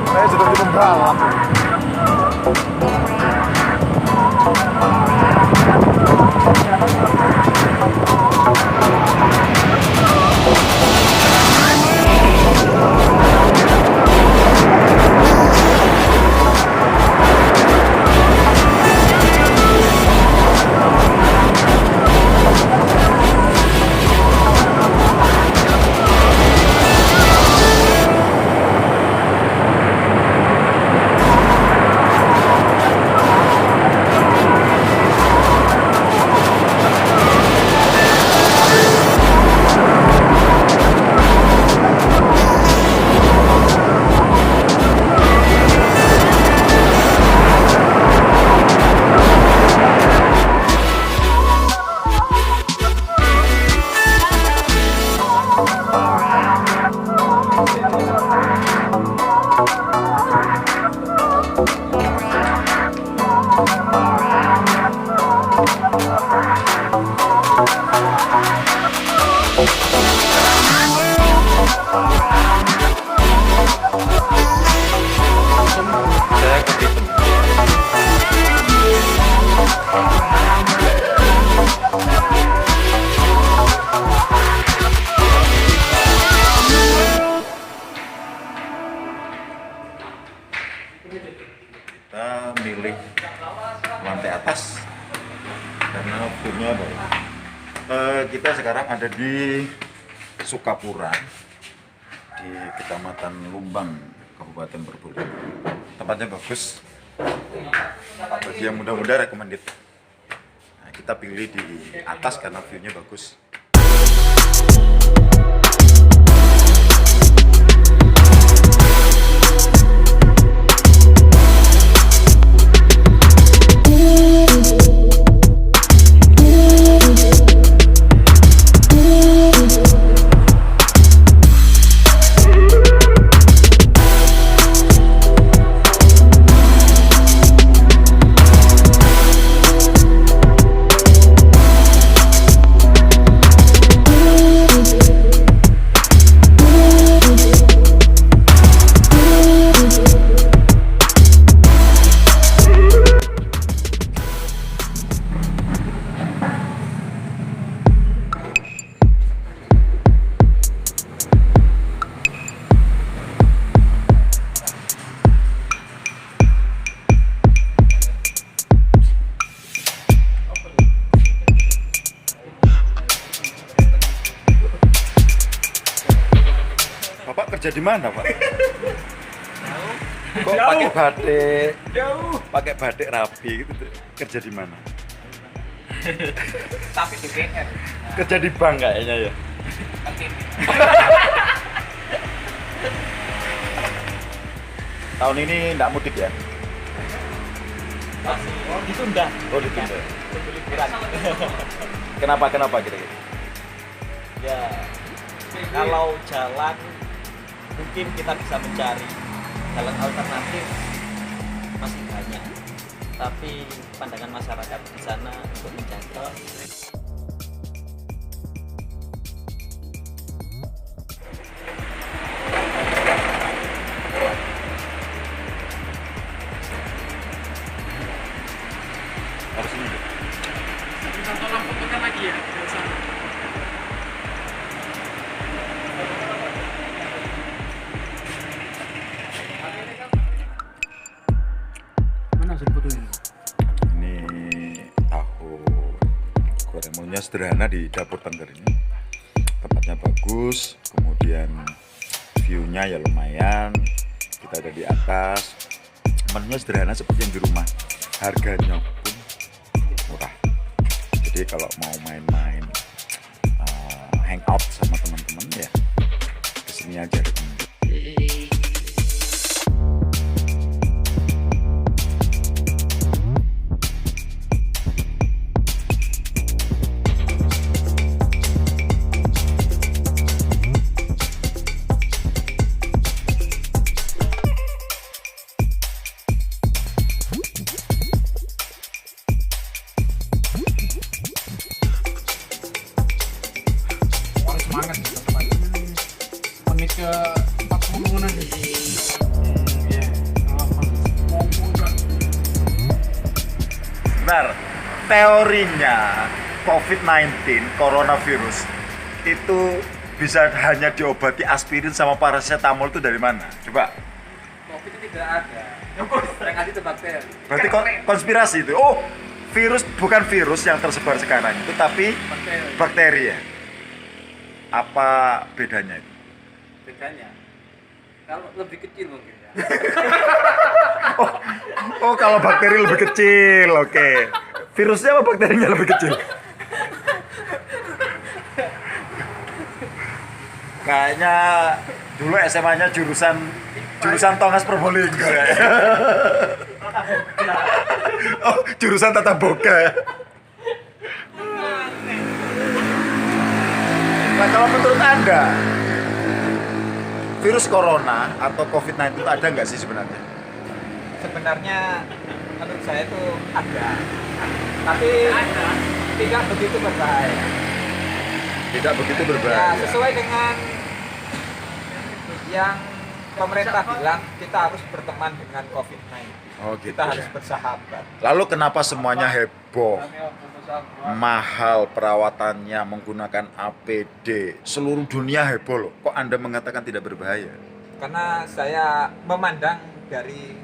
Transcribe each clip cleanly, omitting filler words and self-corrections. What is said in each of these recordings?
Saya seperti pembalap. Saya kepiting. Kita milih lantai atas karena view-nya baik. Kita sekarang ada di Sukapura di Kecamatan Lumbang, Kabupaten Probolinggo. Tempatnya bagus. Bagi yang muda-muda recommended. Nah, kita pilih di atas karena view-nya bagus. Bapak kerja di mana, Pak? Kok pakai batik? Jauh. Pakai batik rapi gitu. Kerja di mana? Tapi di PR. Kerja di bank kayaknya ya. Tahun ini enggak mudik ya? Oh, ditunda. Oh, ditunda. Untuk liburan. Kenapa kira-kira? Ya, kalau jalan mungkin kita bisa mencari jalan alternatif masih banyak. Tapi pandangan masyarakat di sana untuk menjangkau Harus ini. Kita tolong fotokan lagi ya, di sana. Mana hasil fotonya? Ini tahu goreng maunya sederhana di dapur tengger ini. Tempatnya bagus, kemudian view-nya ya lumayan. Kita ada di atas. Menunya sederhana seperti yang di rumah. Harganya pun murah. Jadi kalau mau main-main hangout sama teman-teman ya kesini aja rekomendasi. Semangat gitu, Pak. Unik ke Benar. Teorinya COVID-19, coronavirus itu bisa hanya diobati aspirin sama paracetamol itu dari mana? Coba. Covid itu tidak ada. Yang ada itu bakteri. Berarti konspirasi itu. Oh, virus bukan virus yang tersebar sekarang itu, tapi bakteri ya. Apa bedanya itu? Bedanya, kalau lebih kecil mungkin ya. Oh, kalau bakteri lebih kecil, oke. Virusnya apa bakterinya lebih kecil? Kayaknya dulu SMA-nya jurusan Tongas Probolinggo ya. Oh, jurusan Tata Boga. Nah, kalau menurut Anda, virus corona atau COVID-19 itu ada nggak sih sebenarnya? Sebenarnya menurut saya itu ada, tapi tidak begitu berbahaya. Tidak begitu Ya, berbahaya. sesuai dengan yang pemerintah bilang, kita harus berteman dengan COVID-19. Oh gitu. Kita harus Ya. bersahabat. Lalu kenapa semuanya heboh? Mahal perawatannya, menggunakan APD, seluruh dunia heboh loh. Kok Anda mengatakan tidak berbahaya? Karena saya memandang dari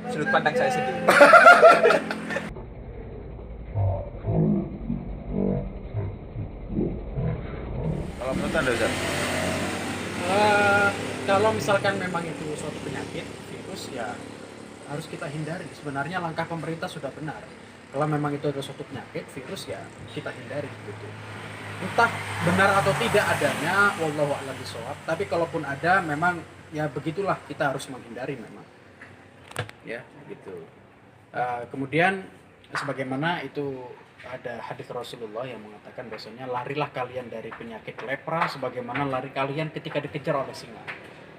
sudut pandang saya sendiri. Kalau menurut Anda, Ustaz? Kalau misalkan memang itu suatu penyakit, virus, ya harus kita hindari. Sebenarnya langkah pemerintah sudah benar. Kalau memang itu ada suatu penyakit, virus, ya kita hindari gitu. Entah benar atau tidak adanya, wallahu a'lam bishawab. Tapi kalaupun ada, memang ya begitulah, kita harus menghindari memang. Ya, gitu. Kemudian sebagaimana itu ada hadis Rasulullah yang mengatakan bahwasanya larilah kalian dari penyakit lepra sebagaimana lari kalian ketika dikejar oleh singa.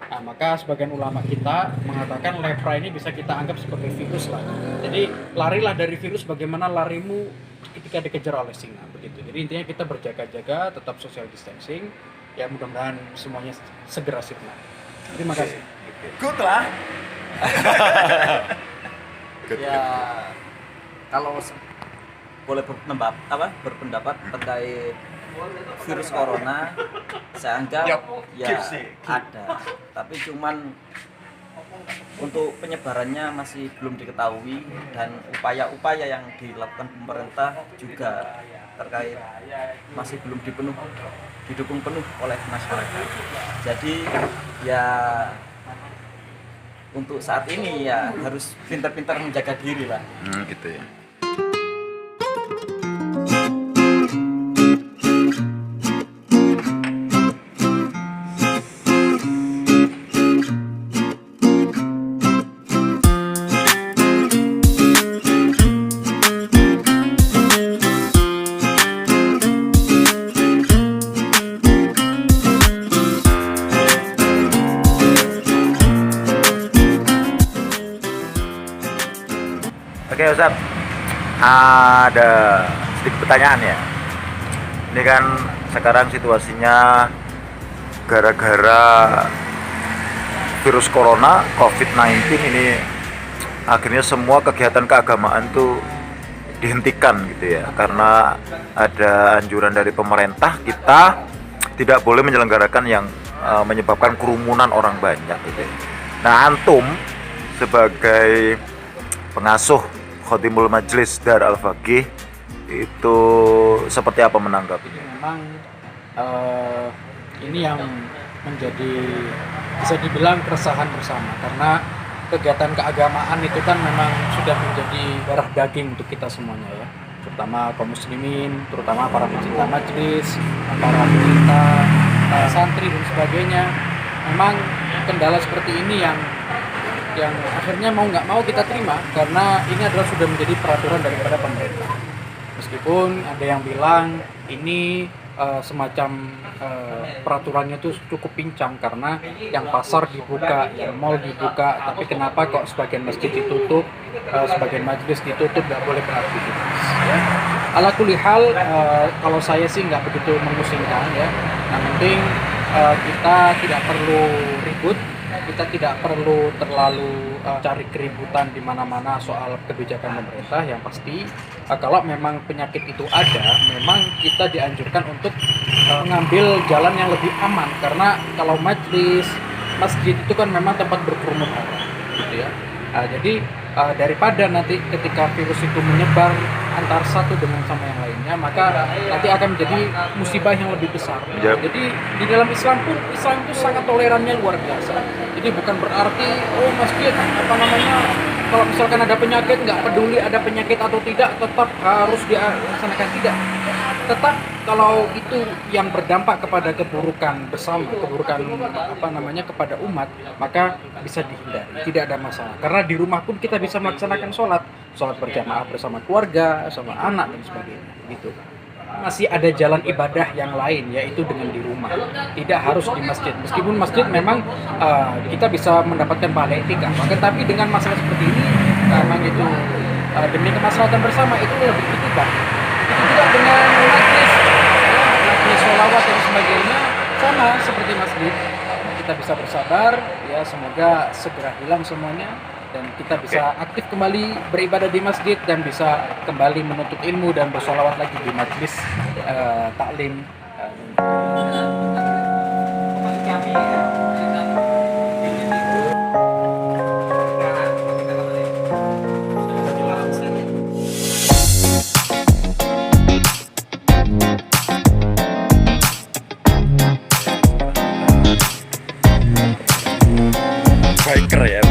Nah, maka sebagian ulama kita mengatakan lepra ini bisa kita anggap sebagai virus lah. Jadi larilah dari virus bagaimana larimu ketika dikejar oleh singa begitu. Jadi intinya kita berjaga-jaga, tetap social distancing. Ya mudah-mudahan semuanya segera sirna. Terima kasih. Good lah. Ya kalau boleh berpendapat terkait virus corona, saya anggap ya ada, tapi cuman untuk penyebarannya masih belum diketahui dan upaya-upaya yang dilakukan pemerintah juga terkait masih belum didukung penuh oleh masyarakat. Jadi ya untuk saat ini ya harus pintar-pintar menjaga diri lah. Gitu ya. Oke Ustaz, ada sedikit pertanyaan ya. Ini kan sekarang situasinya gara-gara virus corona, COVID-19 ini akhirnya semua kegiatan keagamaan tuh dihentikan gitu ya. Karena ada anjuran dari pemerintah kita tidak boleh menyelenggarakan yang menyebabkan kerumunan orang banyak gitu ya. Nah antum sebagai pengasuh Khotimul Majlis Dar Al-Faqih itu seperti apa menanggapinya? Memang ini yang menjadi bisa dibilang keresahan bersama karena kegiatan keagamaan itu kan memang sudah menjadi darah daging untuk kita semuanya ya, terutama kaum muslimin, terutama para pecinta majlis, para pecinta santri dan sebagainya. Memang kendala seperti ini yang akhirnya mau nggak mau kita terima karena ini adalah sudah menjadi peraturan daripada pemerintah. Meskipun ada yang bilang ini semacam peraturannya itu cukup pincang karena yang pasar dibuka, yang mall dibuka, tapi kenapa kok sebagian masjid ditutup, sebagian majelis ditutup, nggak boleh beraktivitas. Ya. Ala kulli hal, kalau saya sih nggak begitu memusingkan ya. Yang penting kita tidak perlu ribut, kita tidak perlu terlalu cari keributan di mana-mana soal kebijakan pemerintah. Yang pasti kalau memang penyakit itu ada, memang kita dianjurkan untuk mengambil jalan yang lebih aman, karena kalau majelis masjid itu kan memang tempat berkerumun orang gitu ya. Jadi daripada nanti ketika virus itu menyebar antar satu dengan sama yang lainnya, maka nanti akan menjadi musibah yang lebih besar. Yep. Jadi di dalam Islam pun, Islam itu sangat tolerannya luar biasa. Jadi bukan berarti masjid kalau misalkan ada penyakit, nggak peduli ada penyakit atau tidak, tetap harus dilaksanakan. Tidak, tetap kalau itu yang berdampak kepada keburukan bersama, keburukan kepada umat, maka bisa dihindari, tidak ada masalah. Karena di rumah pun kita bisa melaksanakan sholat berjamaah bersama keluarga, sama anak dan sebagainya, gitu. Masih ada jalan ibadah yang lain, yaitu dengan di rumah, tidak harus di masjid. Meskipun masjid memang kita bisa mendapatkan pahala etika, tetapi dengan masalah seperti ini memang itu demi kemaslahatan bersama itu lebih itikaf. Itu juga dengan majlis sholawat dan sebagainya, sama seperti masjid. Kita bisa bersabar, ya semoga segera hilang semuanya, dan kita bisa aktif kembali beribadah di masjid dan bisa kembali menuntut ilmu dan bersolawat lagi di majlis taklim. Biker ya,